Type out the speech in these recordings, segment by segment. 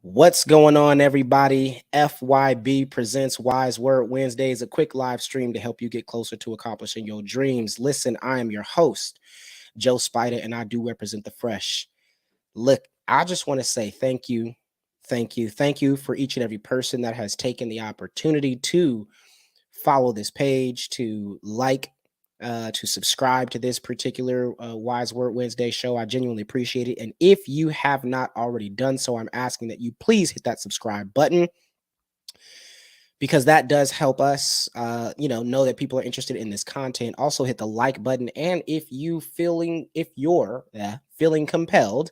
What's going on, everybody? FYB presents Wise Word Wednesdays, a quick live stream to help you get closer to accomplishing your dreams. Listen, I am your host, Joe Spider, and I do represent the fresh. Look, I just want to say thank you for each and every person that has taken the opportunity to follow this page, to to subscribe to this particular Wise Word Wednesday show. I genuinely appreciate it. And if you have not already done so, I'm asking that you please hit that subscribe button because that does help us know that people are interested in this content. Also hit the like button, and if you're feeling compelled,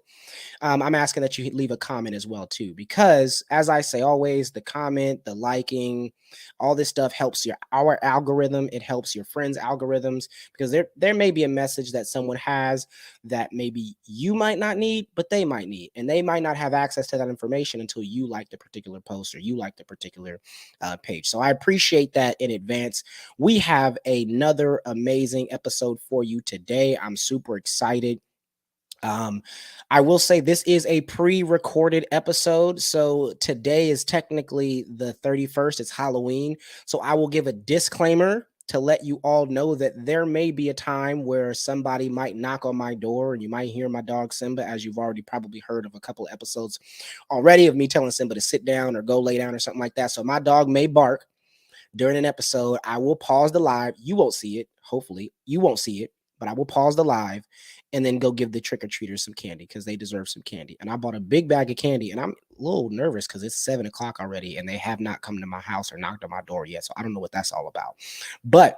I'm asking that you leave a comment as well too, because as I say always, the comment, the liking, all this stuff helps our algorithm. It helps your friends' algorithms, because there may be a message that someone has that maybe you might not need, but they might need, and they might not have access to that information until you like the particular post or you like the particular page. So I appreciate that in advance. We have another amazing episode for you today. I'm super excited. um, I will say this is a pre-recorded episode. So today is technically the 31st. It's Halloween. So I will give a disclaimer to let you all know that there may be a time where somebody might knock on my door and you might hear my dog Simba, as you've already probably heard of a couple of episodes already of me telling Simba to sit down or go lay down or something like that. So my dog may bark during an episode. I will pause the live. You won't see it. Hopefully, you won't see it, but I will pause the live and then go give the trick-or-treaters some candy because they deserve some candy. And I bought a big bag of candy, and I'm a little nervous because it's 7 o'clock already and they have not come to my house or knocked on my door yet. So I don't know what that's all about. But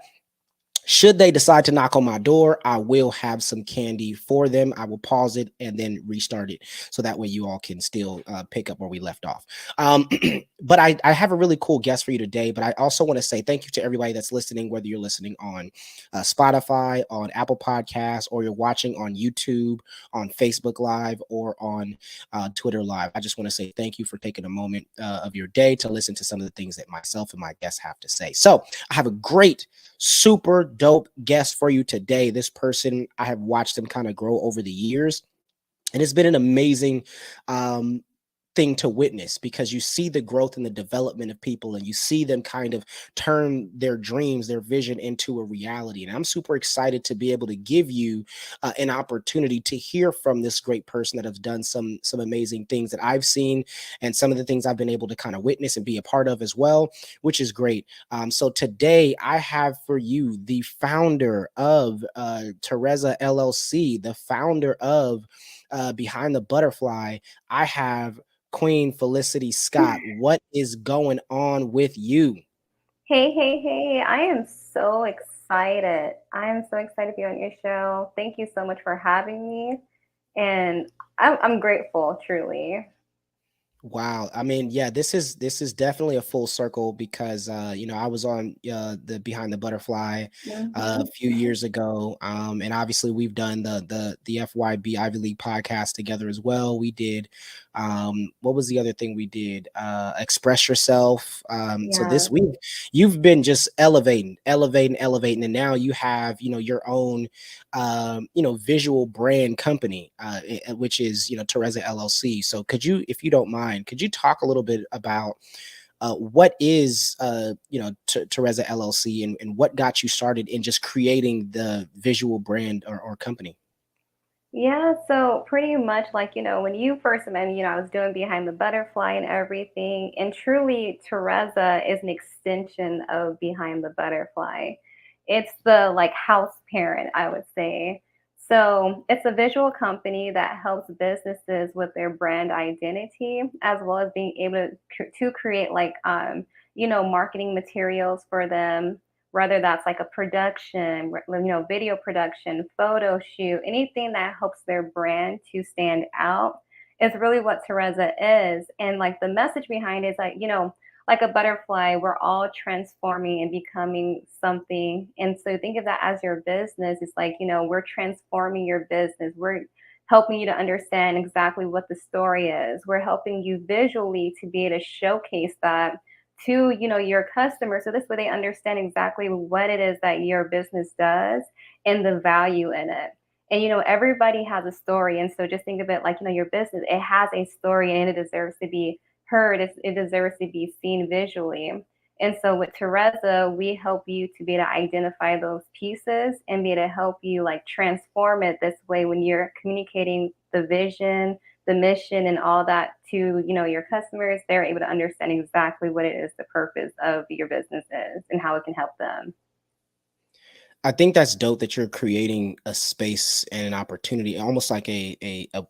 should they decide to knock on my door, I will have some candy for them. I will pause it and then restart it so that way you all can still pick up where we left off. Um, but I have a really cool guest for you today. But I also want to say thank you to everybody that's listening, whether you're listening on Spotify, on Apple Podcasts, or you're watching on YouTube, on Facebook Live, or on Twitter Live. I just want to say thank you for taking a moment of your day to listen to some of the things that myself and my guests have to say. So I have a great, super dope guest for you today. This person, I have watched him kind of grow over the years, and it's been an amazing um, thing to witness, because you see the growth and the development of people, and you see them kind of turn their dreams, their vision into a reality. And I'm super excited to be able to give you an opportunity to hear from this great person that has done some amazing things that I've seen, and some of the things I've been able to kind of witness and be a part of as well, which is great. So today I have for you the founder of Terezah LLC, the founder of Behind the Butterfly. I have Queen Felicity Scott. What is going on with you? Hey, hey, hey. I am so excited. I am so excited to be on your show. Thank you so much for having me. And I'm grateful, truly. Wow. I mean, yeah, this is definitely a full circle, because I was on the Behind the Butterfly a Hmm. few years ago. And obviously we've done the FYB Ivy League podcast together as well. We did what was the other thing we did? Express Yourself. So this Yeah. week you've been just elevating, and now you have, your own visual brand company, which is, Terezah LLC. So could you, if you don't mind, could you talk a little bit about what is, Terezah LLC, and what got you started in just creating the visual brand or company? Yeah, so pretty much like, when you first met me, I was doing Behind the Butterfly and everything. And truly, Teresa is an extension of Behind the Butterfly. It's the like house parent, I would say. So it's a visual company that helps businesses with their brand identity, as well as being able to create like, marketing materials for them, whether that's like a production, video production, photo shoot, anything that helps their brand to stand out is really what Teresa is. And like the message behind it is like, like a butterfly, we're all transforming and becoming something. And so think of that as your business. It's like, we're transforming your business. We're helping you to understand exactly what the story is. We're helping you visually to be able to showcase that to your customers, so this way they understand exactly what it is that your business does and the value in it. And, everybody has a story. And so just think of it like, your business, it has a story and it deserves to be heard. It deserves to be seen visually. And so with Terezah, we help you to be able to identify those pieces and be able to help you like transform it this way when you're communicating the vision, the mission and all that to, your customers, they're able to understand exactly what it is the purpose of your business is and how it can help them. I think that's dope that you're creating a space and an opportunity, almost like a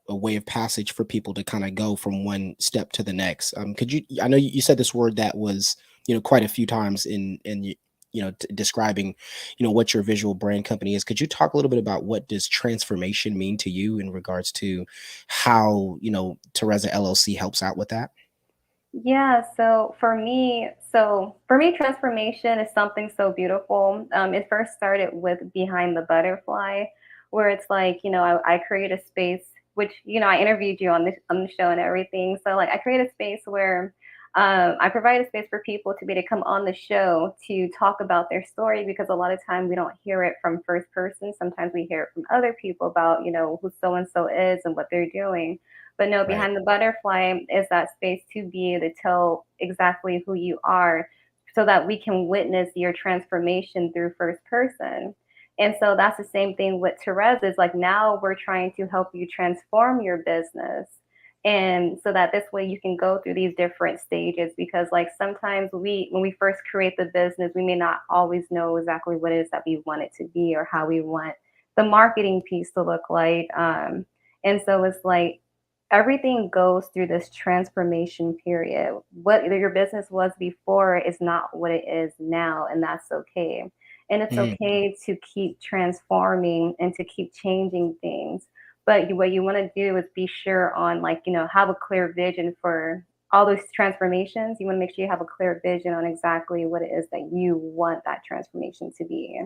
way of passage for people to kind of go from one step to the next. Could you? I know you said this word that was quite a few times in describing what your visual brand company is. Could you talk a little bit about what does transformation mean to you in regards to how Terezah LLC helps out with that? Yeah, so for me, transformation is something so beautiful. It first started with Behind the Butterfly, where it's like, I create a space, which, I interviewed you on the show and everything. So like I create a space where I provide a space for people to be able to come on the show to talk about their story because a lot of time we don't hear it from first person. Sometimes we hear it from other people about, who so and so is and what they're doing. But no, Right. Behind the Butterfly is that space to be able to tell exactly who you are so that we can witness your transformation through first person. And so that's the same thing with Therese is like now we're trying to help you transform your business. And so that this way you can go through these different stages because like sometimes when we first create the business, we may not always know exactly what it is that we want it to be or how we want the marketing piece to look like. And so it's like everything goes through this transformation period. What your business was before is not what it is now, and that's okay. And it's Mm. okay to keep transforming and to keep changing things. But what you want to do is be sure on, like, have a clear vision for all those transformations. You want to make sure you have a clear vision on exactly what it is that you want that transformation to be.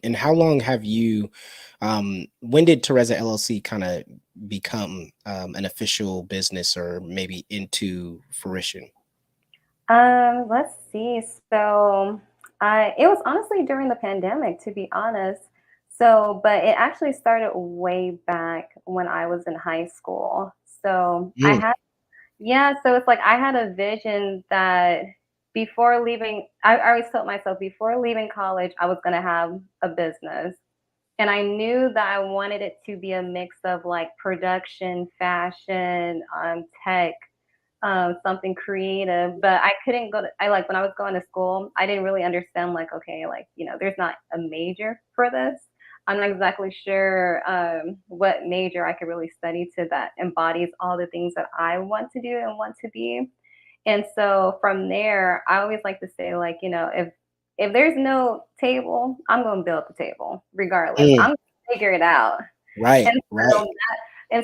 And how long have you when did Terezah LLC kind of become an official business or maybe into fruition? Let's see. So, it was honestly during the pandemic, to be honest. So, but it actually started way back when I was in high school. So I Mm. had, yeah. So it's like I had a vision that before leaving, I always told myself before leaving college, I was gonna have a business, and I knew that I wanted it to be a mix of like production, fashion, tech, something creative, but I couldn't go to, I like when I was going to school, I didn't really understand like, okay, like, there's not a major for this. I'm not exactly sure what major I could really study to that embodies all the things that I want to do and want to be. And so from there, I always like to say, like, if there's no table, I'm going to build the table regardless. Mm. I'm going to figure it out. Right, And right.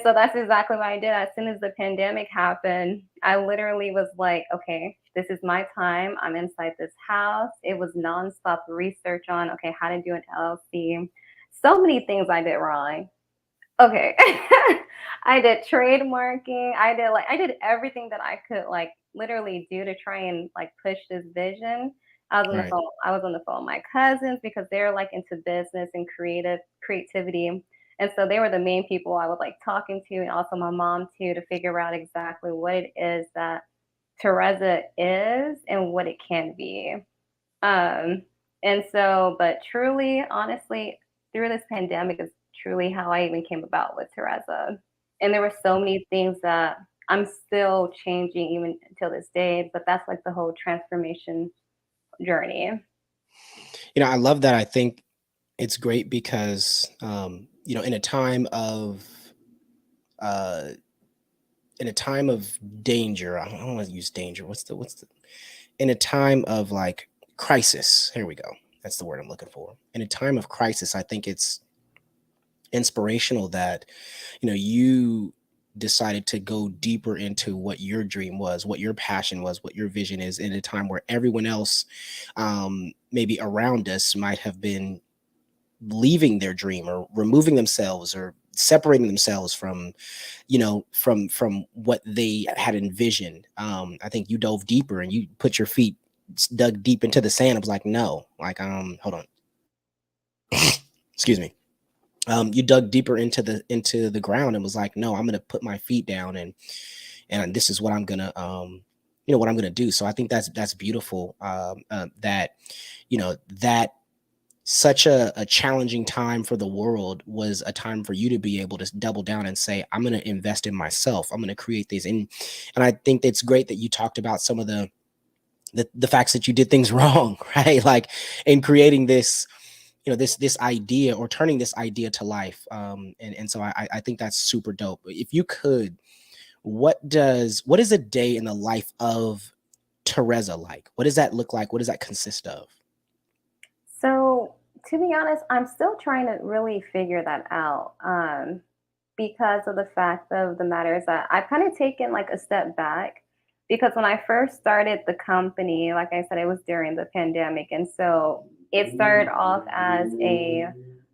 so that's exactly what I did. As soon as the pandemic happened, I literally was like, okay, this is my time. I'm inside this house. It was nonstop research on, okay, how to do an LLC. So many things I did wrong. Okay. I did trademarking. I did everything that I could like literally do to try and like push this vision. Right. I was on the phone with my cousins because they're like into business and creativity. And so they were the main people I was like talking to and also my mom too to figure out exactly what it is that Terezah is and what it can be. Um, and so, but truly, honestly, through this pandemic is truly how I even came about with Terezah. And there were so many things that I'm still changing even until this day, but that's like the whole transformation journey. I love that. I think it's great because in a time of uh danger, I don't want to use danger. What's the in a time of like crisis, here we go. That's the word I'm looking for. In a time of crisis, I think it's inspirational that you decided to go deeper into what your dream was, what your passion was, what your vision is in a time where everyone else maybe around us might have been leaving their dream or removing themselves or separating themselves from from what they had envisioned. I think you dove deeper and you put your feet dug deep into the sand. I was like, no, like hold on. Excuse me. you dug deeper into the ground and was like, no, I'm gonna put my feet down, and this is what I'm gonna what I'm gonna do. So I think that's beautiful. That that such a challenging time for the world was a time for you to be able to double down and say, I'm going to invest in myself. I'm going to create these. And I think it's great that you talked about some of the facts that you did things wrong, right? Like in creating this, this idea or turning this idea to life. And so I think that's super dope. If you could, what is a day in the life of Terezah like? What does that look like? What does that consist of? So, to be honest, I'm still trying to really figure that out. Because of the fact of the matter is that I've kind of taken like a step back because when I first started the company, like I said, it was during the pandemic. And so it started off as a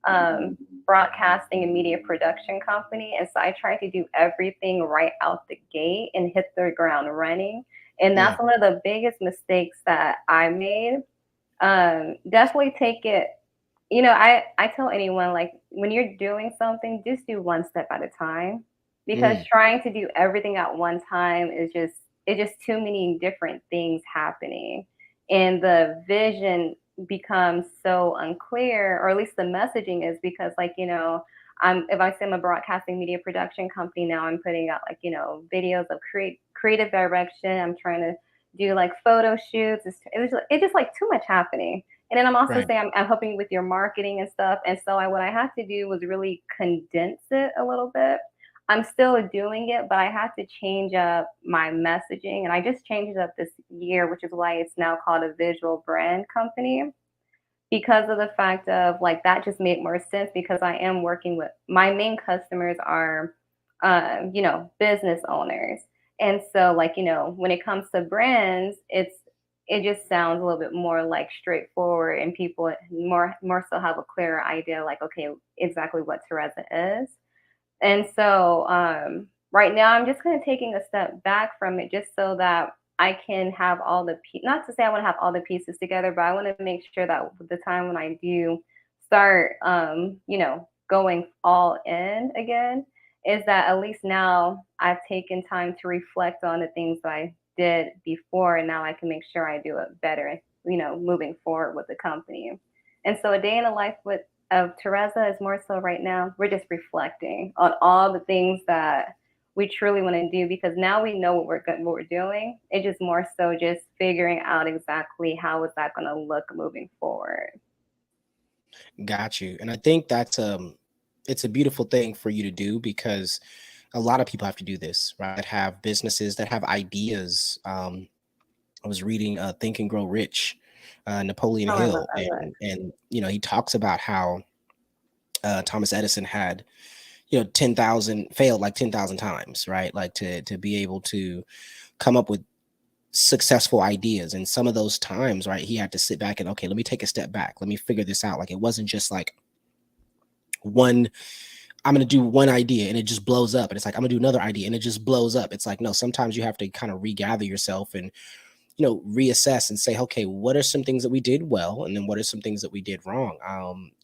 um, broadcasting and media production company. And so I tried to do everything right out the gate and hit the ground running. And Mm, that's one of the biggest mistakes that I made. Definitely take it, I tell anyone, like, when you're doing something, just do one step at a time because mm, trying to do everything at one time is just it's just too many different things happening. And the vision becomes so unclear, or at least the messaging is because like, if I say I'm a broadcasting media production company now, I'm putting out like, videos of creative direction. I'm trying to do like photo shoots. It's just like too much happening. And then I'm also right. saying I'm helping with your marketing and stuff. And so what I had to do was really condense it a little bit. I'm still doing it, but I had to change up my messaging. And I just changed it up this year, which is why it's now called a visual brand company because of the fact of like that just made more sense because I am working with my main customers are, business owners. And so, like, when it comes to brands, it just sounds a little bit more like straightforward and people more so have a clearer idea like okay exactly what Terezah is. And so right now, I'm just kind of taking a step back from it just so that I can have all not to say I want to have all the pieces together, but I want to make sure that the time when I do start, going all in again, is that at least now I've taken time to reflect on the things that I did before, and now I can make sure I do it better, moving forward with the company. And so a day in the life of Terezah is more so right now, we're just reflecting on all the things that we truly want to do because now we know what we're doing. It's just more so just figuring out exactly how is that going to look moving forward. Got you. And I think that's it's a beautiful thing for you to do because a lot of people have to do this, right? That have businesses that have ideas. I was reading Think and Grow Rich, Napoleon Oh, I love Hill, that book. and he talks about how Thomas Edison had 10,000 failed like 10,000 times, right? Like to be able to come up with successful ideas, and some of those times, right, he had to sit back and okay, let me take a step back, let me figure this out. Like it wasn't just like one, I'm going to do one idea and it just blows up, and it's like I'm going to do another idea and it just blows up. It's like no, sometimes you have to kind of regather yourself and reassess and say, okay, what are some things that we did well, and then what are some things that we did wrong.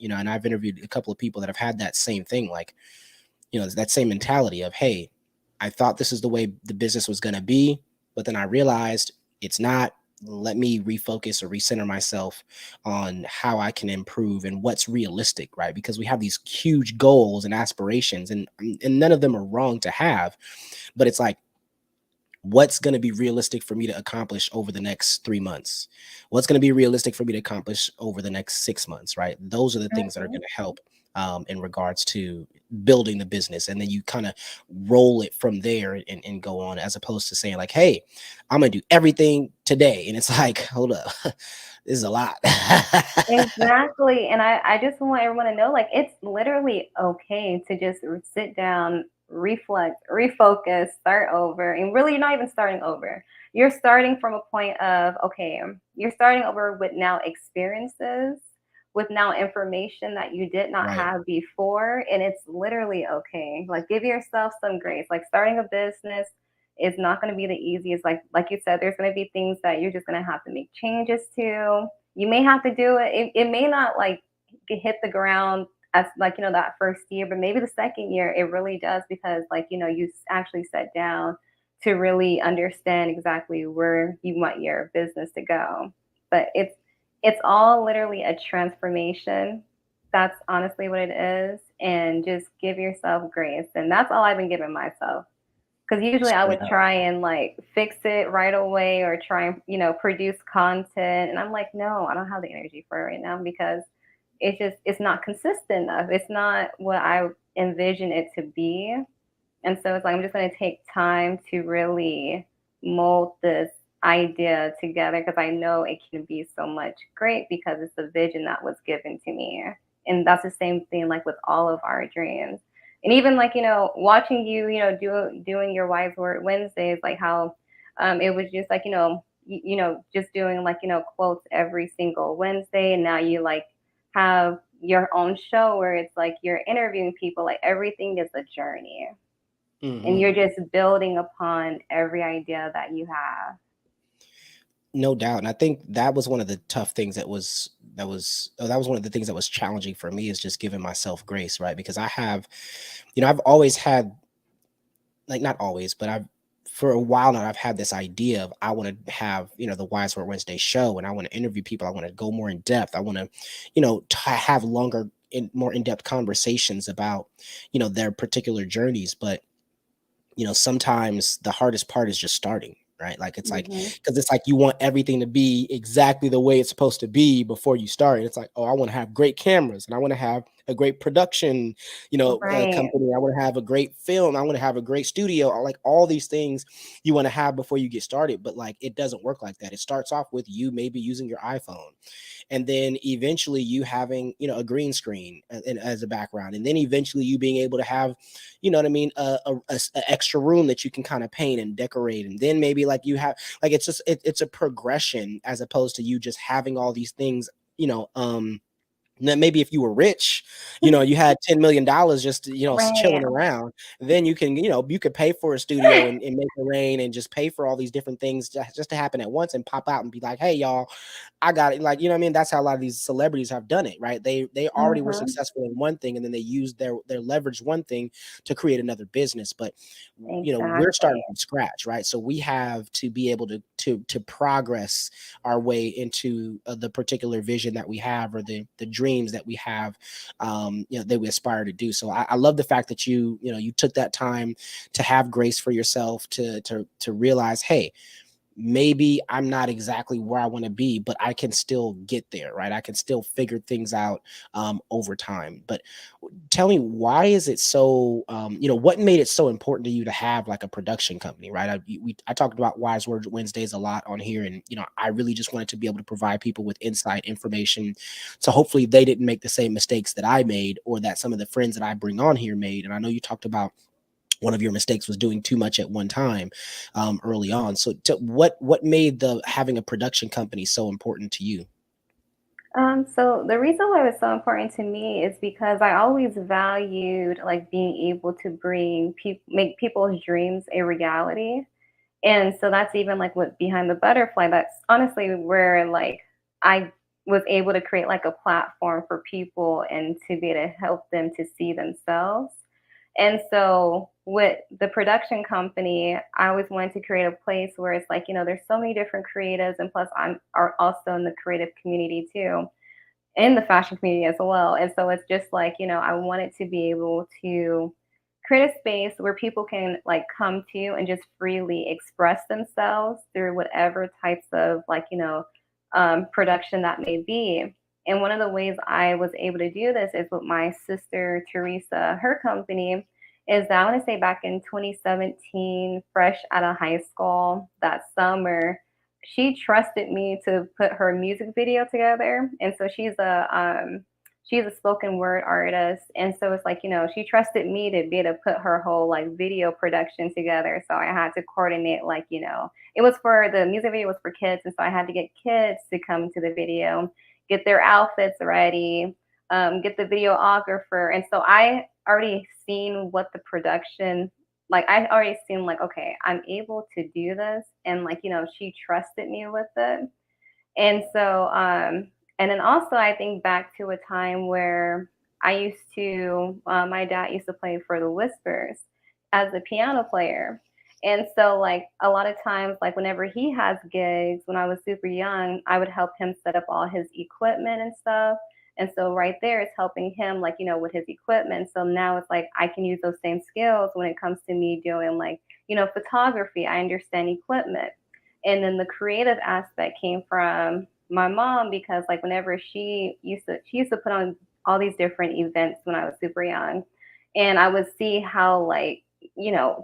And I've interviewed a couple of people that have had that same thing, like that same mentality of, hey, I thought this is the way the business was going to be, but then I realized it's not. Let me refocus or recenter myself on how I can improve and what's realistic, right? Because we have these huge goals and aspirations, and none of them are wrong to have, but it's like, what's going to be realistic for me to accomplish over the next 3 months? What's going to be realistic for me to accomplish over the next 6 months, right? Those are the things that are going Mhm. to help in regards to building the business. And then you kind of roll it from there and go on, as opposed to saying like, hey, I'm going to do everything today. And it's like, hold up, this is a lot. Exactly. And I just want everyone to know like it's literally okay to just sit down, reflect, refocus, start over. And really, you're not even starting over. You're starting from a point of, okay, you're starting over with now experiences, with now information that you did not Right. have before. And it's literally okay. Like give yourself some grace. Like starting a business is not going to be the easiest. Like you said, there's going to be things that you're just going to have to make changes to. You may have to do it. It may not like hit the ground as like, that first year, but maybe the second year it really does, because like, you actually sat down to really understand exactly where you want your business to go. But it's all literally a transformation. That's honestly what it is. And just give yourself grace. And that's all I've been giving myself. Because usually I Straight would up. try and like fix it right away, or try and, produce content. And I'm like, no, I don't have the energy for it right now, because it's not consistent enough. It's not what I envision it to be. And so it's like I'm just going to take time to really mold this idea together, because I know it can be so much great, because it's the vision that was given to me. And that's the same thing like with all of our dreams. And even like, watching you, doing your Wise Word Wednesdays, like how it was just like, just doing like, quotes every single Wednesday. And now you like have your own show where it's like you're interviewing people, like everything is a journey, and Hmm. you're just building upon every idea that you have. No doubt. And I think that was one of the tough things that was one of the things that was challenging for me, is just giving myself grace, right? Because I have, I've always had, like, not always, but I've, for a while now, I've had this idea of, I want to have, the Wise Word Wednesday show, and I want to interview people. I want to go more in depth. I want to, have longer and more in-depth conversations about, their particular journeys. But sometimes the hardest part is just starting, right? Like, it's like, Hmm. because it's like you want everything to be exactly the way it's supposed to be before you start. It's like, oh, I want to have great cameras, and I want to have a great production, Right. company. I want to have a great film. I want to have a great studio. Like, all these things you want to have before you get started. But like, it doesn't work like that. It starts off with you maybe using your iPhone, and then eventually you having, a green screen as a background, and then eventually you being able to have, you know what I mean, a extra room that you can kind of paint and decorate, and then maybe like you have, like, it's just it's a progression, as opposed to you just having all these things, now, maybe if you were rich, you had $10 million just, Right. chilling around, then you can, you could pay for a studio, and make it rain, and just pay for all these different things just to happen at once, and pop out and be like, hey, y'all, I got it. Like, you know what I mean? That's how a lot of these celebrities have done it, right? They already were Hmm. successful in one thing, and then they used their leverage one thing to create another business. But we're Exactly. starting from scratch, right? So we have to be able to progress our way into the particular vision that we have, or the dreams that we have, that we aspire to do. So I love the fact that you took that time to have grace for yourself, to realize, hey, maybe I'm not exactly where I want to be, but I can still get there, right? I can still figure things out over time. But tell me, why is it so, what made it so important to you to have like a production company, right? I talked about Wise Word Wednesdays a lot on here, and I really just wanted to be able to provide people with insight information, so hopefully they didn't make the same mistakes that I made, or that some of the friends that I bring on here made. And I know you talked about one of your mistakes was doing too much at one time, early on. So what made the having a production company so important to you? So the reason why it was so important to me is because I always valued like being able to make people's dreams a reality. And so that's even like what Behind the Butterfly, that's honestly where like I was able to create like a platform for people and to be able to help them to see themselves. And so with the production company, I always wanted to create a place where it's like, there's so many different creatives, and plus I'm are also in the creative community too, in the fashion community as well. And so it's just like, I wanted to be able to create a space where people can like come to and just freely express themselves through whatever types of like, production that may be. And one of the ways I was able to do this is with my sister, Teresa, her company. Is that I want to say back in 2017, fresh out of high school, that summer, she trusted me to put her music video together. And so she's a spoken word artist. And so it's like, she trusted me to be able to put her whole like video production together. So I had to coordinate like, it was for the music video was for kids. And so I had to get kids to come to the video, get their outfits ready, get the videographer. And so I already seen what the production, like I already seen like, okay, I'm able to do this. And like, she trusted me with it. And so, and then also I think back to a time where my dad used to play for the Whispers as a piano player. And so, like, a lot of times, like, whenever he has gigs, when I was super young, I would help him set up all his equipment and stuff. And so, right there, it's helping him, like, with his equipment. So now it's like I can use those same skills when it comes to me doing, like, photography. I understand equipment. And then the creative aspect came from my mom because, like, whenever she used to put on all these different events when I was super young, and I would see how, like,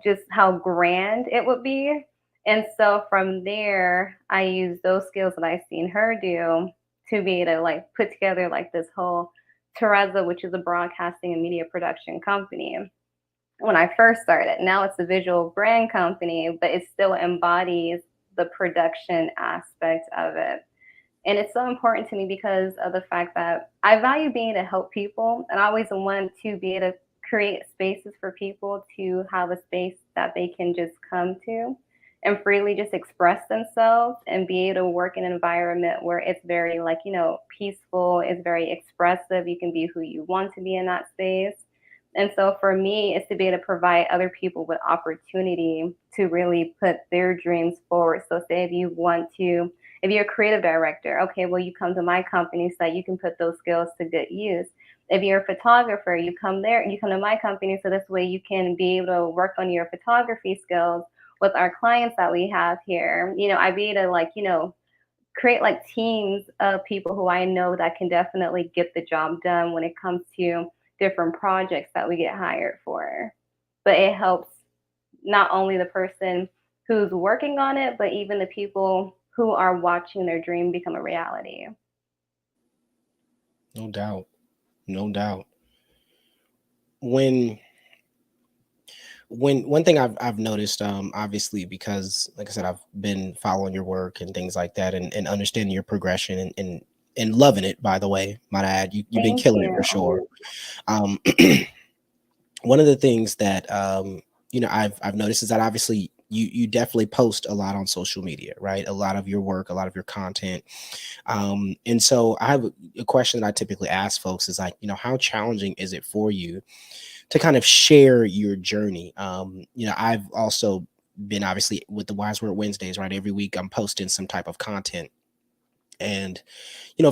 just how grand it would be. And so from there, I used those skills that I seen her do to be able to, like, put together, like, this whole Terezah, which is a broadcasting and media production company. When I first started, now it's a visual brand company, but it still embodies the production aspect of it. And it's so important to me because of the fact that I value being able to help people, and I always want to be able to create spaces for people to have a space that they can just come to and freely just express themselves and be able to work in an environment where it's very, like, peaceful, it's very expressive. You can be who you want to be in that space. And so for me, it's to be able to provide other people with opportunity to really put their dreams forward. So say if you're a creative director, okay, well, you come to my company so that you can put those skills to good use. If you're a photographer, you come to my company so this way you can be able to work on your photography skills with our clients that we have here. I'd be able to, like, create, like, teams of people who I know that can definitely get the job done when it comes to different projects that we get hired for. But it helps not only the person who's working on it, but even the people who are watching their dream become a reality. No doubt. No doubt. When one thing I've noticed, obviously, because like I said, I've been following your work and things like that, and understanding your progression, and loving it, by the way, might I add. You've been Thank killing it for you. sure. Um one of the things that I've noticed is that obviously you definitely post a lot on social media, right? A lot of your work, a lot of your content. And so I have a question that I typically ask folks is, like, how challenging is it for you to kind of share your journey? I've also been, obviously, with the Wise Word Wednesdays, right? Every week I'm posting some type of content. And,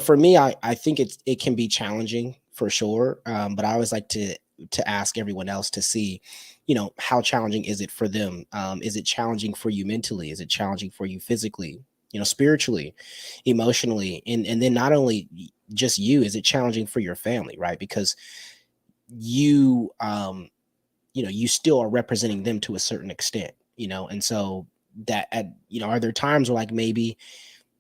for me, I think it can be challenging for sure. But I always like to ask everyone else to see, how challenging is it for them? Is it challenging for you mentally? Is it challenging for you physically? Spiritually, emotionally, and then not only just you, is it challenging for your family, right? Because you you still are representing them to a certain extent, and so that are there times where, like, maybe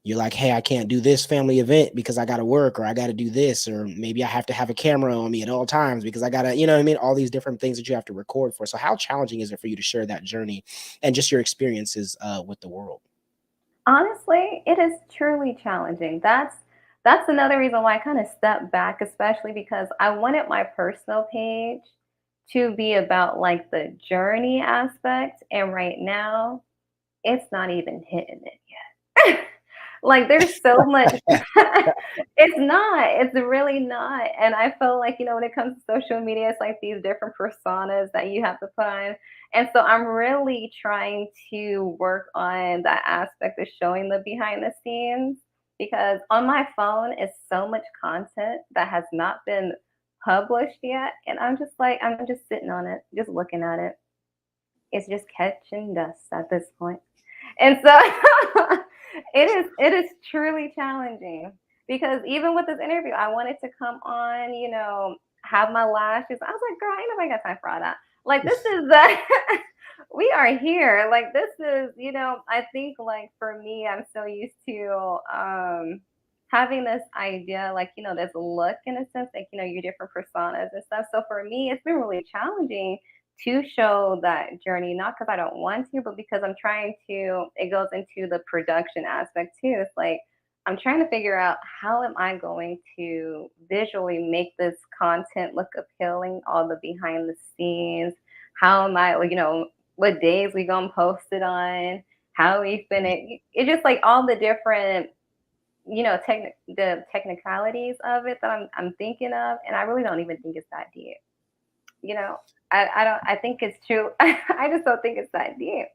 you're like, hey, I can't do this family event because I got to work, or I got to do this, or maybe I have to have a camera on me at all times because I got to, what I mean? All these different things that you have to record for. So how challenging is it for you to share that journey and just your experiences with the world? Honestly, it is truly challenging. That's another reason why I kind of stepped back, especially because I wanted my personal page to be about, like, the journey aspect, and right now it's not even hitting it yet. Like, there's so much. It's really not. And I feel like, when it comes to social media, it's like these different personas that you have to put on. And so I'm really trying to work on that aspect of showing the behind the scenes, because on my phone is so much content that has not been published yet. And I'm just like, I'm just sitting on it, just looking at it. It's just catching dust at this point. And so it is truly challenging because even with this interview, I wanted to come on, have my lashes. I was like, girl, ain't nobody got time for all that. Like, this is the we are here. Like, this is, I think, like, for me, I'm so used to having this idea, like, this look, in a sense, like, your different personas and stuff. So for me, it's been really challenging to show that journey, not because I don't want to, but because I'm trying to, it goes into the production aspect too. It's like, I'm trying to figure out how am I going to visually make this content look appealing, all the behind the scenes. How am I, like, what days we gonna post it on, how we finna, it's just like all the different the technicalities of it that I'm thinking of, and I really don't even think it's that deep. You know, I don't. I think it's true. I just don't think it's that deep.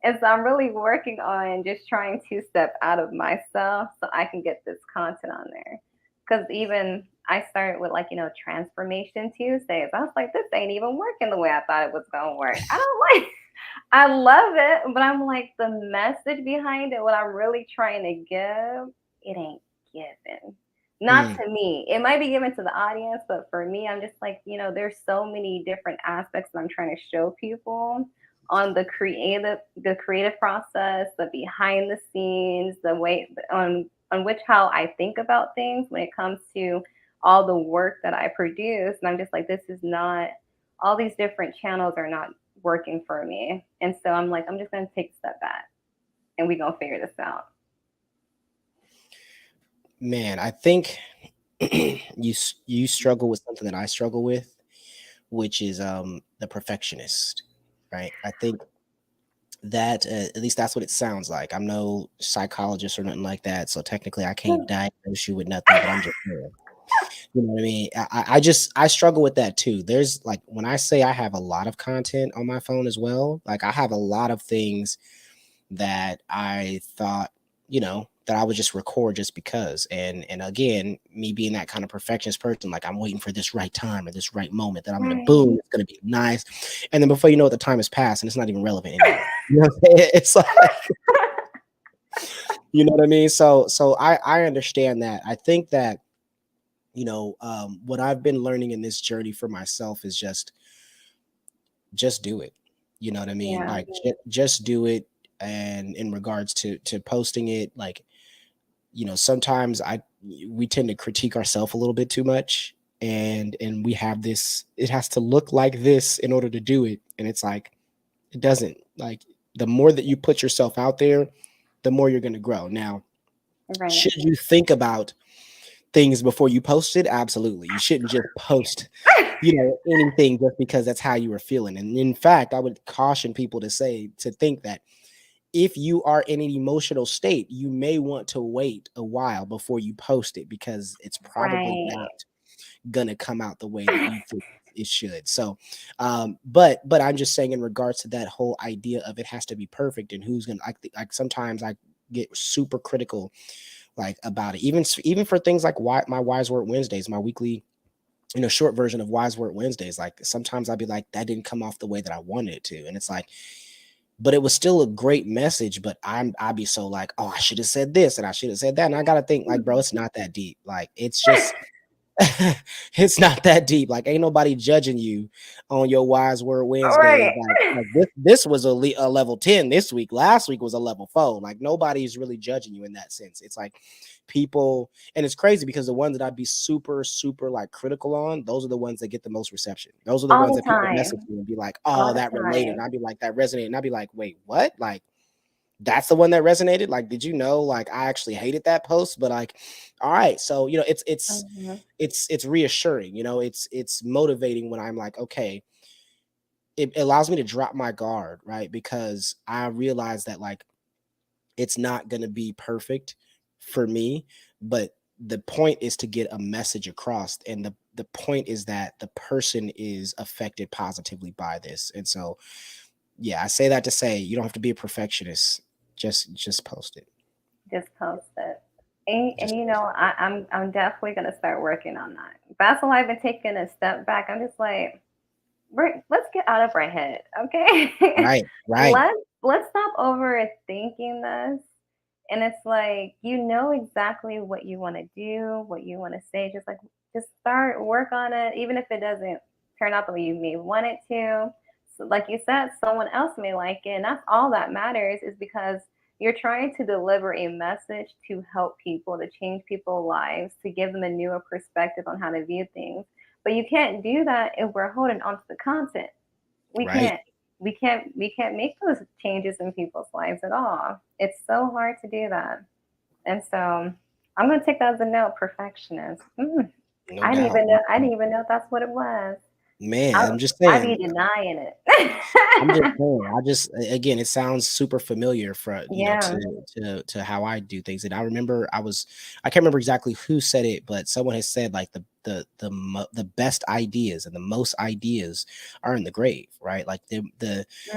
And so I'm really working on just trying to step out of myself so I can get this content on there. Because even I started with, like, Transformation Tuesdays. I was like, this ain't even working the way I thought it was going to work. I don't like I love it, but I'm like, the message behind it, what I'm really trying to give, it ain't given. Not Mm, to me. It might be given to the audience, but for me, I'm just like, there's so many different aspects that I'm trying to show people on the creative process, the behind the scenes, the way on which how I think about things when it comes to all the work that I produce. And I'm just like, this is not all these different channels are not working for me. And so I'm like, I'm just going to take a step back and we're going to figure this out. man, I think you struggle with something that I struggle with, which is the perfectionist, right? I think that at least that's what it sounds like. I'm no psychologist or nothing like that, so technically I can't diagnose you with nothing. But I'm just saying, you know what I mean? I struggle with that too. There's like when I say I have a lot of content on my phone as well, like I have a lot of things that I thought, that I would just record just because. And again, me being that kind of perfectionist person, like I'm waiting for this right time or this right moment that I'm gonna boom, Right. it's gonna be nice. And then before you know it, the time has passed and it's not even relevant anymore. You know what I'm saying? It's like, you know what I mean? So I understand that. I think that, what I've been learning in this journey for myself is just do it. You know what I mean? Yeah. Like just do it. And in regards to posting it, like, sometimes we tend to critique ourselves a little bit too much, and we have this, it has to look like this in order to do it, and it's like it doesn't. Like, the more that you put yourself out there, the more you're going to grow. Now, Right. should you think about things before you post it? Absolutely. You shouldn't just post, anything just because that's how you were feeling. And in fact, I would caution people to think that if you are in an emotional state, you may want to wait a while before you post it, because it's probably Right. not gonna come out the way that you think it should. So, but I'm just saying, in regards to that whole idea of it has to be perfect and who's gonna, like sometimes I get super critical, like, about it, even for things like my Wise Word Wednesdays, my weekly, short version of Wise Word Wednesdays. Like, sometimes I'd be like, that didn't come off the way that I wanted it to, and it's like, but it was still a great message. But I'd be so like, oh, I should have said this and I should have said that. And I gotta think, like, bro, it's not that deep. Like, it's just it's not that deep. Like, ain't nobody judging you on your Wise Word Wednesdays. Right. Like this was a level 10 this week. Last week was a level 4. Like, nobody's really judging you in that sense. It's like people, and it's crazy because the ones that I'd be super, super like critical on, those are the ones that get the most reception. Those are the All ones the that people message time. me and be like, All oh, the that related. And time. I'd be like, that resonated. And I'd be like, wait, what? Like, that's the one that resonated. Like, did you know, like, I actually hated that post, but like, all right. So, Mhm. it's reassuring, it's motivating when I'm like, okay, it allows me to drop my guard, right? Because I realize that, like, it's not going to be perfect for me, but the point is to get a message across, and the point is that the person is affected positively by this. And so, yeah, I say that to say you don't have to be a perfectionist. Just post it. Just post it. And Just post it. I'm definitely gonna start working on that. That's why I've been taking a step back. I'm just like, let's get out of our head, okay? Right, right, let's stop overthinking this. And it's like, exactly what you want to do, what you want to say. Just start work on it, even if it doesn't turn out the way you may want it to. So, like you said, someone else may like it, and that's all that matters. Is because you're trying to deliver a message to help people, to change people's lives, to give them a newer perspective on how to view things. But you can't do that if we're holding onto the content. We right. can't we can't make those changes in people's lives at all. It's so hard to do that. And so I'm gonna take that as a note, perfectionist. No I didn't doubt. even know that's what it was. Man, I I'm just I be saying. denying I'm just it. saying. Again, it sounds super familiar for Yeah. to how I do things. And I remember I can't remember exactly who said it, but someone has said like the best ideas and the most ideas are in the grave, right? Like the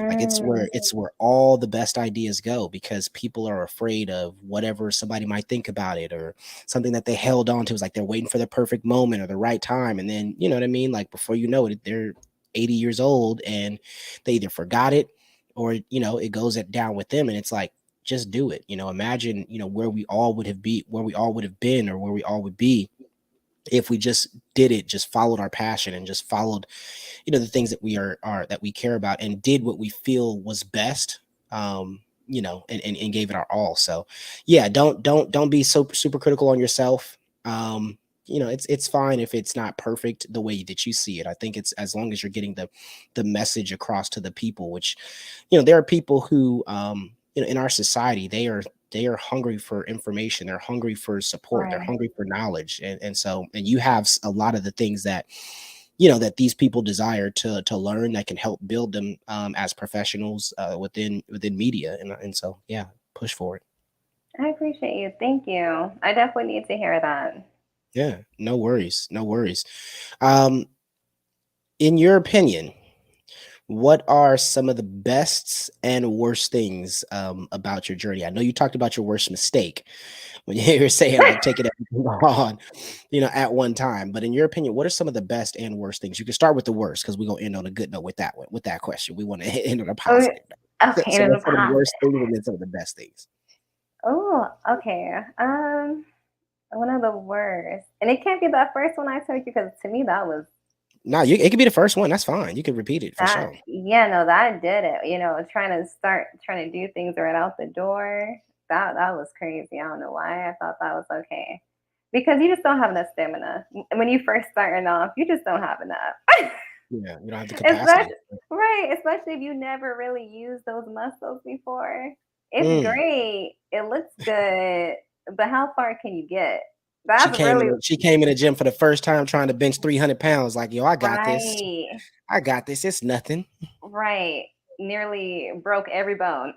like Mm, it's where all the best ideas go, because people are afraid of whatever somebody might think about it, or something that they held on to. It's like they're waiting for the perfect moment or the right time, and then you know what I mean. Like before you know it, they're 80 years old and they either forgot it, or it goes down with them. And it's like, just do it. Imagine where we all would have been, or where we all would be if we just did it, just followed our passion, and just followed the things that we are that we care about, and did what we feel was best. And gave it our all. So yeah, don't be so super critical on yourself. It's fine if it's not perfect the way that you see it. I think it's, as long as you're getting the message across to the people, which there are people who in our society, they are hungry for information, they're hungry for support, they're right. hungry for knowledge. And you have a lot of the things that that these people desire to learn, that can help build them as professionals within media. And so yeah, push forward. I appreciate you. Thank you. I definitely need to hear that. Yeah, no worries, no worries. um in your opinion, what are some of the best and worst things about your journey? I know you talked about your worst mistake when you were saying like taking everything on, at one time. But in your opinion, what are some of the best and worst things? You can start with the worst, because we're gonna end on a good note with that one, with that question. We want to end on a Oh, positive note. So, okay, so in the what's some of the past. worst things, and then some of the best things? Oh, okay. One of the worst, and it can't be that first one I told you because to me that was No, it could be the first one. That's fine. You can repeat it for that. sure. Yeah, no, that did it. Trying to do things right out the door. That was crazy. I don't know why I thought that was okay, because you just don't have enough stamina when you first starting off. You just don't have enough. Yeah, you don't have the capacity. Especially right, especially if you never really used those muscles before. It's Mm. great. It looks good, but how far can you get? She That's came really in. She came in the gym for the first time trying to bench 300 pounds. Like, yo, I got this. right. I got this. It's nothing. Right. Nearly broke every bone.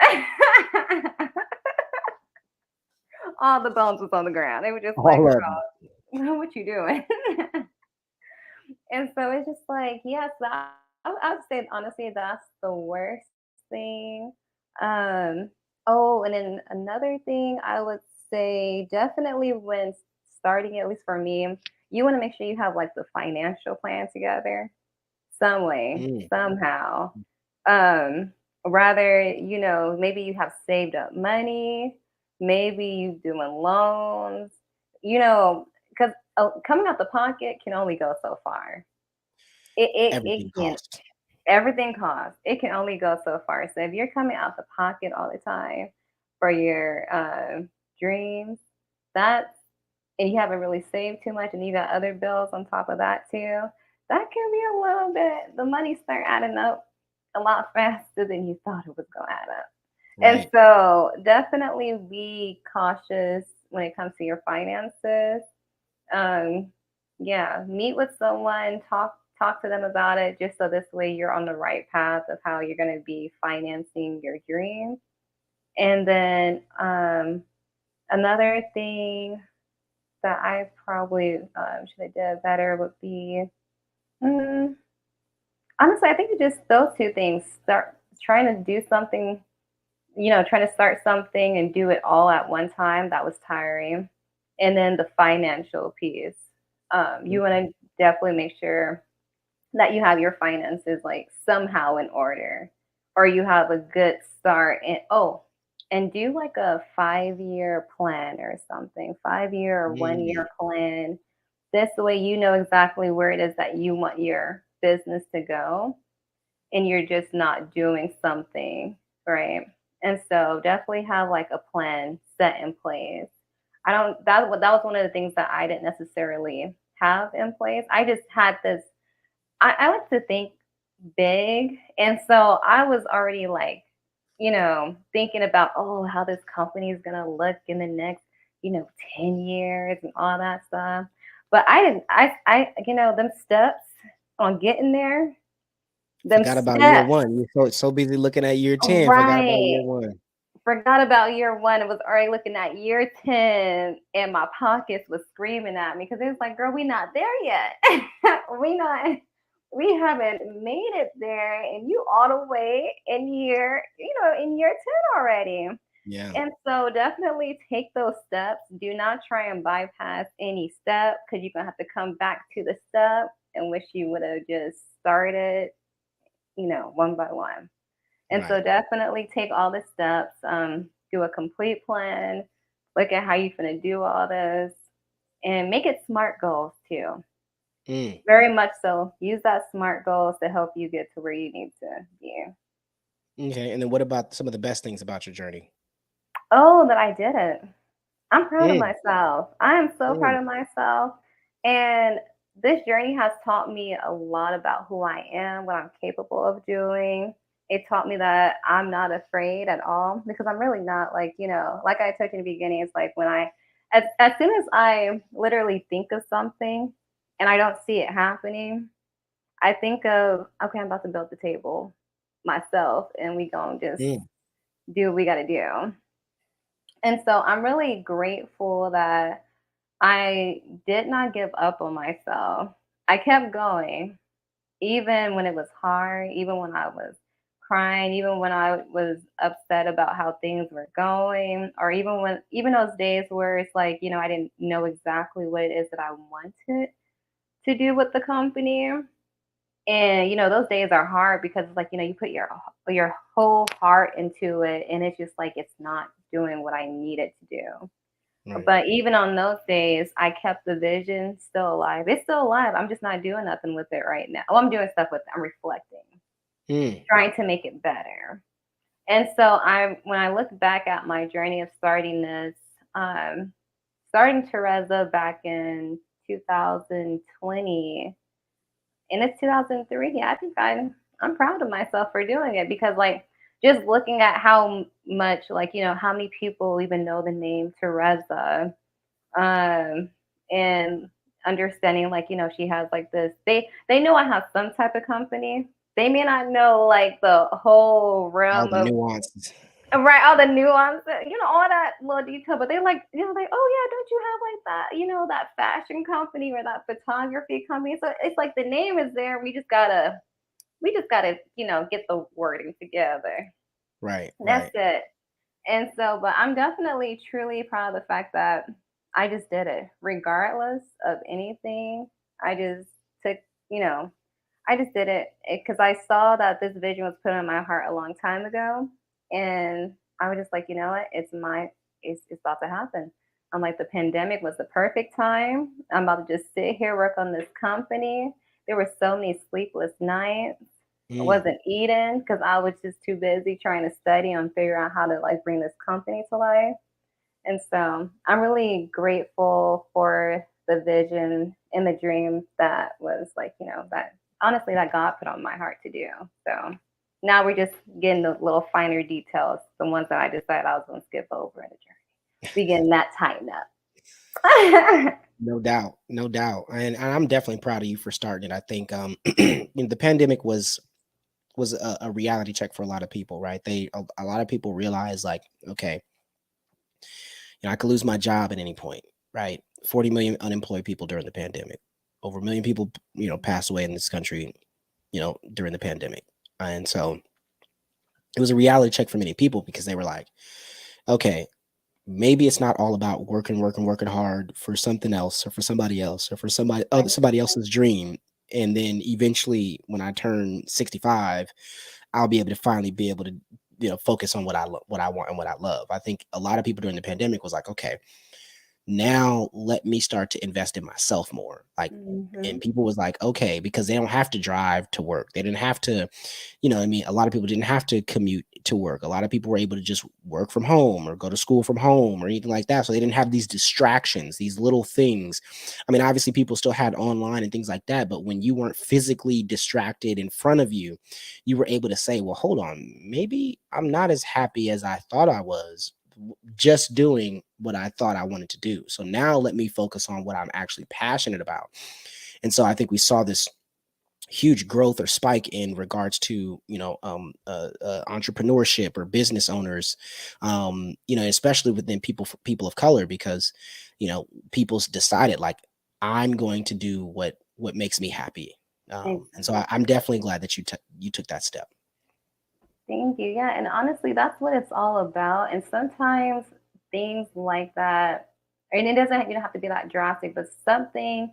All the bones was on the ground. They were just like, All of them. girl, what you doing? And so it's just like, yes, I'd say honestly, that's the worst thing. Um, oh, and then another thing I would say definitely when starting, at least for me, you want to make sure you have like the financial plan together some way, Mm. somehow. Um, Rather, maybe you have saved up money, maybe you doing loans, because coming out the pocket can only go so far. It Everything can costs. Everything costs. It can only go so far. So if you're coming out the pocket all the time for your dreams, that's and you haven't really saved too much, and you got other bills on top of that too, that can be a little bit. The money start adding up a lot faster than you thought it was gonna add up. And Right. so definitely be cautious when it comes to your finances. um, yeah, meet with someone, talk to them about it, just so this way you're on the right path of how you're going to be financing your dreams. And then another thing that I probably should have did better would be, mm, honestly, I think it's just those two things. Start trying to do something, trying to start something and do it all at one time. That was tiring. And then the financial piece. You want to definitely make sure that you have your finances like somehow in order, or you have a good start. And do like a 5-year plan or something, 5-year or one Mm. year plan. This way, you know exactly where it is that you want your business to go, and you're just not doing something, right? And so definitely have like a plan set in place. I don't that was one of the things that I didn't necessarily have in place. I just had this. I like to think big, and so I was already like, thinking about, oh, how this company is gonna look in the next, 10 years and all that stuff. But I didn't. I them steps. on getting there, them Forgot about year steps. one. You're so busy looking at year 10, forgot about year Right. one. Forgot about year one. It was already looking at year 10, and my pockets was screaming at me because it was like, girl, we not there yet. we not, we haven't made it there, and you all the way in year 10 already. Yeah. And so definitely take those steps. Do not try and bypass any step because you're gonna have to come back to the step and wish you would have just started, one by one. And so Right. definitely take all the steps, do a complete plan, look at how you're gonna do all this, and make it SMART goals too. Mm. Very much so. Use that SMART goals to help you get to where you need to be. Okay. And then what about some of the best things about your journey? Oh, that I did it. I'm proud of Mm. myself. I am so proud Mm. of myself. And this journey has taught me a lot about who I am, what I'm capable of doing. It taught me that I'm not afraid at all because I'm really not like I told you in the beginning, it's like as soon as I literally think of something and I don't see it happening, I think of, okay, I'm about to build the table myself and we gonna just Mm. do what we gotta do. And so I'm really grateful that I did not give up on myself. I kept going, even when it was hard, even when I was crying, even when I was upset about how things were going, or even those days where it's like, I didn't know exactly what it is that I wanted to do with the company. And those days are hard because it's like, you put your whole heart into it and it's just like it's not doing what I need it to do. Right. But even on those days, I kept the vision still alive. It's still alive. I'm just not doing nothing with it right now. Oh, I'm doing stuff with it. I'm reflecting, Mm. trying to make it better. And so when I look back at my journey of starting this, um, starting Terezah back in 2020, and it's 2003. I think I'm proud of myself for doing it because like just looking at how much like how many people even know the name Terezah, um, and understanding like she has like this. They know I have some type of company. They may not know like the whole All realm the of nuances. right, all the nuances, all that little detail. But they like like, oh yeah, don't you have like that that fashion company or that photography company? So it's like the name is there. We just gotta get the wording together. Right. That's Right. it. And so, but I'm definitely truly proud of the fact that I just did it, regardless of anything. I just took, you know, I just did it because I saw that this vision was put in my heart a long time ago, and I was just like, you know what, it's about to happen. I'm like, the pandemic was the perfect time. I'm about to just sit here, work on this company. There were so many sleepless nights. I Mm. wasn't eating because I was just too busy trying to study and figure out how to like bring this company to life. And so I'm really grateful for the vision and the dream that was like, that honestly that God put on my heart to do. So now we're just getting the little finer details, the ones that I decided I was going to skip over in the journey. We getting that tightened up. No doubt. No doubt. And I'm definitely proud of you for starting it. I think the pandemic was a reality check for a lot of people, right? A lot of people realize like, okay, I could lose my job at any point, right? 40 million unemployed people during the pandemic. Over a million people, passed away in this country, during the pandemic. And so it was a reality check for many people because they were like, okay, maybe it's not all about working hard for something else or for somebody else or for somebody else's dream. And then eventually when I turn 65, I'll be able to finally be able to, focus on what I want and what I love. I think a lot of people during the pandemic was like, okay, now let me start to invest in myself more. Like, Hmm. and people was like, okay, because they don't have to drive to work. They didn't have to, I mean, a lot of people didn't have to commute to work. A lot of people were able to just work from home or go to school from home or anything like that. So they didn't have these distractions, these little things. I mean, obviously people still had online and things like that, but when you weren't physically distracted in front of you, you were able to say, well, hold on, maybe I'm not as happy as I thought I was just doing what I thought I wanted to do. So now let me focus on what I'm actually passionate about. And so I think we saw this huge growth or spike in regards to entrepreneurship or business owners, especially within people of color, because people's decided, like, I'm going to do what makes me happy. And so I'm Exactly. definitely glad that you took that step. Thank you. Yeah, and honestly, that's what it's all about. And sometimes things like that, and it doesn't, you don't have to be that drastic, but something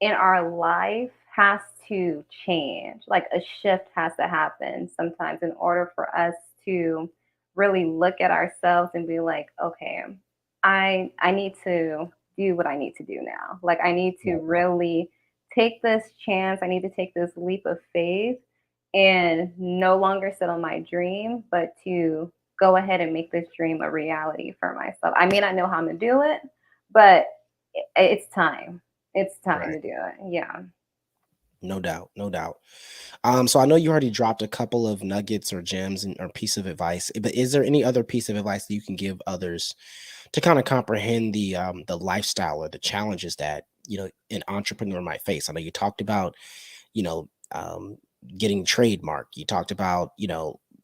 in our life has to change. Like a shift has to happen sometimes in order for us to really look at ourselves and be like, okay, I need to do what I need to do now. Like I need to Right. really take this chance. I need to take this leap of faith and no longer sit on my dream, but to go ahead and make this dream a reality for myself. I may not know how I'm gonna do it, but it's time. It's time Right. to do it. Yeah. No doubt, no doubt. So I know you already dropped a couple of nuggets or gems or piece of advice, but is there any other piece of advice that you can give others to kind of comprehend the lifestyle or the challenges that an entrepreneur might face? I know you talked about you know getting trademark. You talked about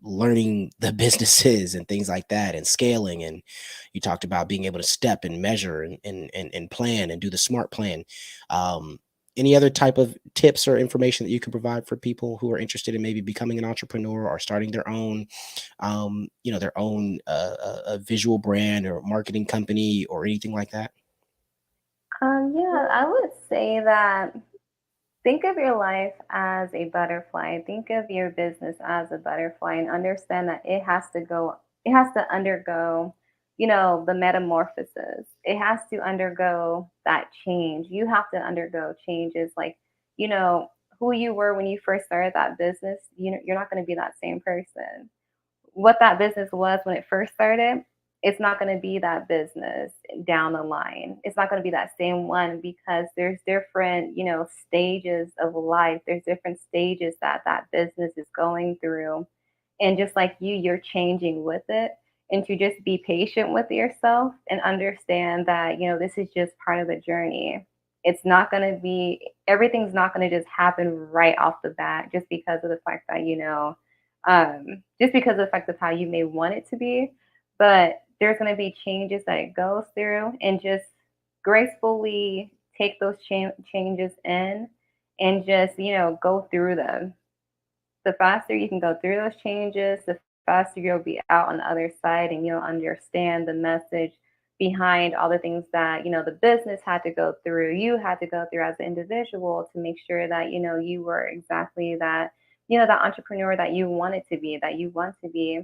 learning the businesses and things like that, and scaling, and you talked about being able to step and measure and plan and do the smart plan. Um, any other type of tips or information that you can provide for people who are interested in maybe becoming an entrepreneur or starting their own visual brand or marketing company or anything like that? Yeah, I would say that think of your life as a butterfly. Think of your business as a butterfly and understand that it has to undergo, the metamorphosis. It has to undergo that change. You have to undergo changes like, you know, who you were when you first started that business, you're not going to be that same person. What that business was when it first started, it's not going to be that business down the line. It's not going to be that same one because there's different, stages of life. There's different stages that that business is going through. And just like you're changing with it. And to just be patient with yourself and understand that, this is just part of the journey. It's not going to be, everything's not going to just happen right off the bat just because of the fact that, just because of the fact of how you may want it to be, but there's going to be changes that it goes through, and just gracefully take those changes in and just go through them. The faster you can go through those changes, the faster you'll be out on the other side, and you'll understand the message behind all the things that the business had to go through, you had to go through as an individual to make sure that you were exactly that, that entrepreneur that you wanted to be, that you want to be,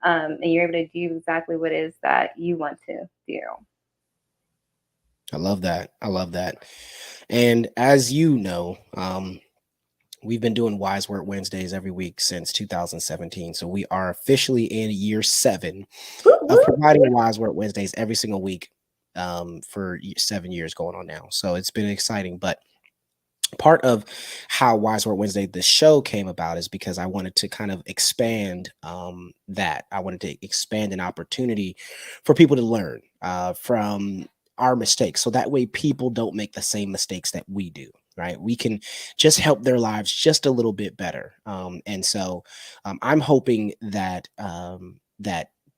and you're able to do exactly what it is that you want to do. I love that. I love that. And as you know, we've been doing Wise Word Wednesdays every week since 2017. So we are officially in year 7 Woo, of woo. providing Wise Word Wednesdays every single week, for 7 years going on now. So it's been exciting. But part of how Wise Word Wednesday, the show, came about is because I wanted to kind of expand, that. I wanted to expand an opportunity for people to learn from our mistakes. So that way people don't make the same mistakes that we do. Right. We can just help their lives just a little bit better. And so I'm hoping that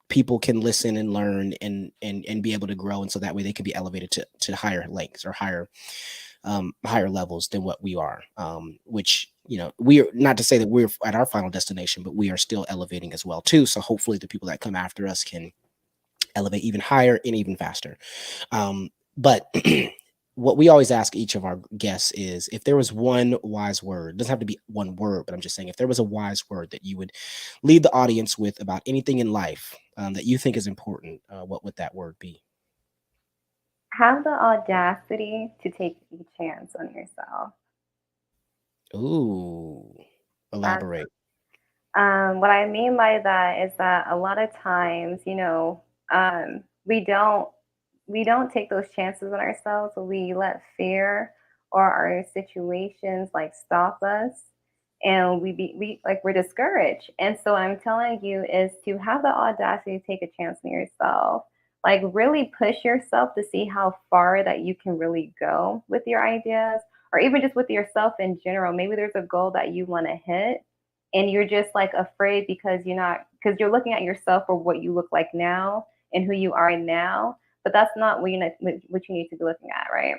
people can listen and learn and be able to grow. And so that way they can be elevated to higher lengths or higher levels than what we are, which we are, not to say that we're at our final destination, but we are still elevating as well too. So hopefully the people that come after us can elevate even higher and even faster. But what we always ask each of our guests is, if there was one wise word, it doesn't have to be one word, but I'm just saying, if there was a wise word that you would leave the audience with about anything in life, that you think is important, what would that word be? Have the audacity to take a chance on yourself. Ooh, elaborate. What I mean by that is that a lot of times, um, we don't we don't take those chances on ourselves. We let fear or our situations like stop us, and we're discouraged. And so I'm telling you is to have the audacity to take a chance on yourself. Like really push yourself to see how far that you can really go with your ideas, or even just with yourself in general. Maybe there's a goal that you want to hit and you're just like afraid because you're looking at yourself for what you look like now and who you are now, but that's not what you need to be looking at, right?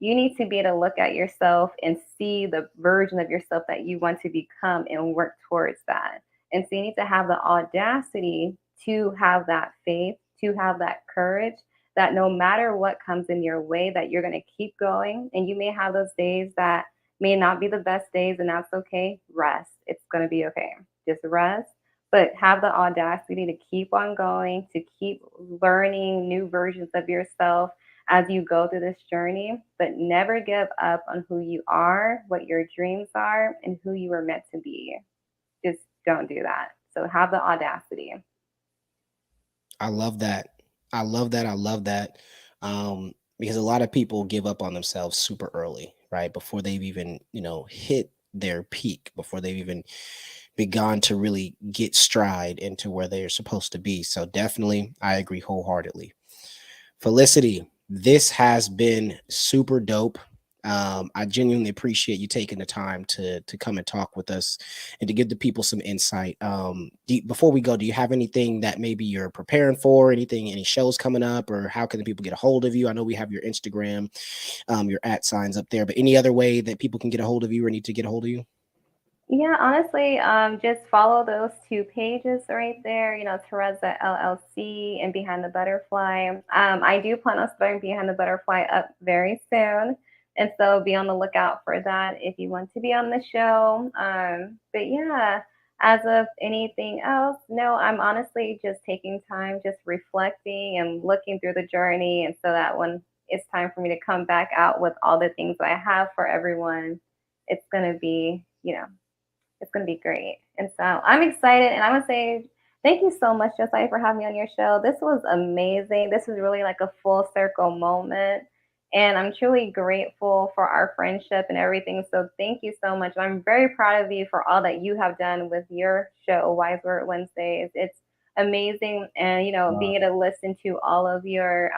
You need to be able to look at yourself and see the version of yourself that you want to become and work towards that. And so you need to have the audacity to have that faith, to have that courage, that no matter what comes in your way, that you're going to keep going. And you may have those days that may not be the best days, and that's okay. Rest. It's going to be okay. Just rest, but have the audacity to keep on going, to keep learning new versions of yourself as you go through this journey, but never give up on who you are, what your dreams are, and who you were meant to be. Just don't do that. So have the audacity. I love that. I love that. I love that. Because a lot of people give up on themselves super early, right? Before they've even, hit their peak, before they've even begun to really get stride into where they're supposed to be. So definitely, I agree wholeheartedly. Felicity, this has been super dope. I genuinely appreciate you taking the time to come and talk with us and to give the people some insight. Before we go, do you have anything that maybe you're preparing for? Anything, any shows coming up, or how can the people get a hold of you? I know we have your Instagram, your @ signs up there, but any other way that people can get a hold of you or need to get a hold of you? Yeah, honestly, just follow those two pages right there, Terezah LLC and Behind the Butterfly. I do plan on starting Behind the Butterfly up very soon. And so be on the lookout for that if you want to be on the show. But yeah, as of anything else, no, I'm honestly just taking time, just reflecting and looking through the journey. And so that when it's time for me to come back out with all the things I have for everyone, it's going to be, it's going to be great. And so I'm excited. And I would say thank you so much, Josiah, for having me on your show. This was amazing. This was really like a full circle moment. And I'm truly grateful for our friendship and everything. So thank you so much. I'm very proud of you for all that you have done with your show, Wise Word Wednesdays. It's amazing. And, being able to listen to all of your,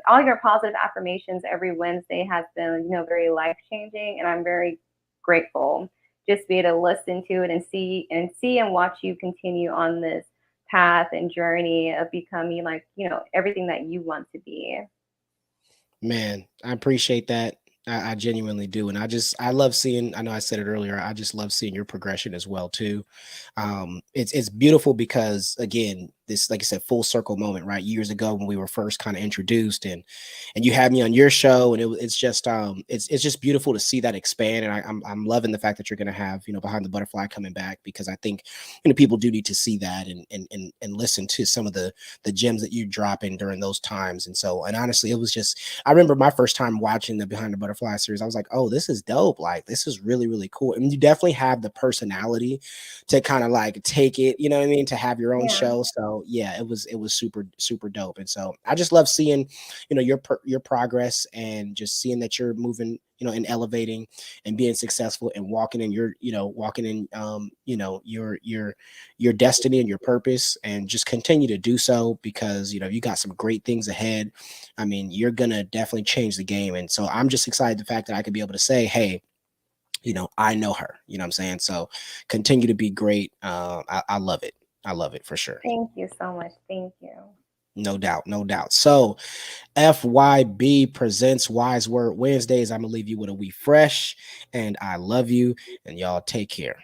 all your positive affirmations every Wednesday has been, very life changing. And I'm very grateful just be able to listen to it and see and watch you continue on this path and journey of becoming like, everything that you want to be. Man, I appreciate that. I genuinely do. And I love seeing, I know I said it earlier, I just love seeing your progression as well too. It's beautiful because again, this, like I said, full circle moment, right? Years ago when we were first kind of introduced and you had me on your show and it's just, it's just beautiful to see that expand. And I'm loving the fact that you're going to have, Behind the Butterfly coming back, because I think, people do need to see that and listen to some of the gems that you drop in during those times. And honestly, it was just, I remember my first time watching the Behind the Butterfly series. I was like, oh, this is dope. Like, this is really, really cool. And you definitely have the personality to kind of like take it, you know what I mean, to have your own Yeah. show. So yeah, it was super, super dope. And so I just love seeing, your progress and just seeing that you're moving, and elevating and being successful and walking in your, walking in, your destiny and your purpose, and just continue to do so, because, you got some great things ahead. I mean, you're gonna definitely change the game. And so I'm just excited the fact that I could be able to say, hey, I know her, you know what I'm saying? So continue to be great. I love it. I love it for sure. Thank you so much. Thank you. No doubt, no doubt. So FYB presents Wise Word Wednesdays. I'm gonna leave you with a We Fresh, and I love you, and y'all take care.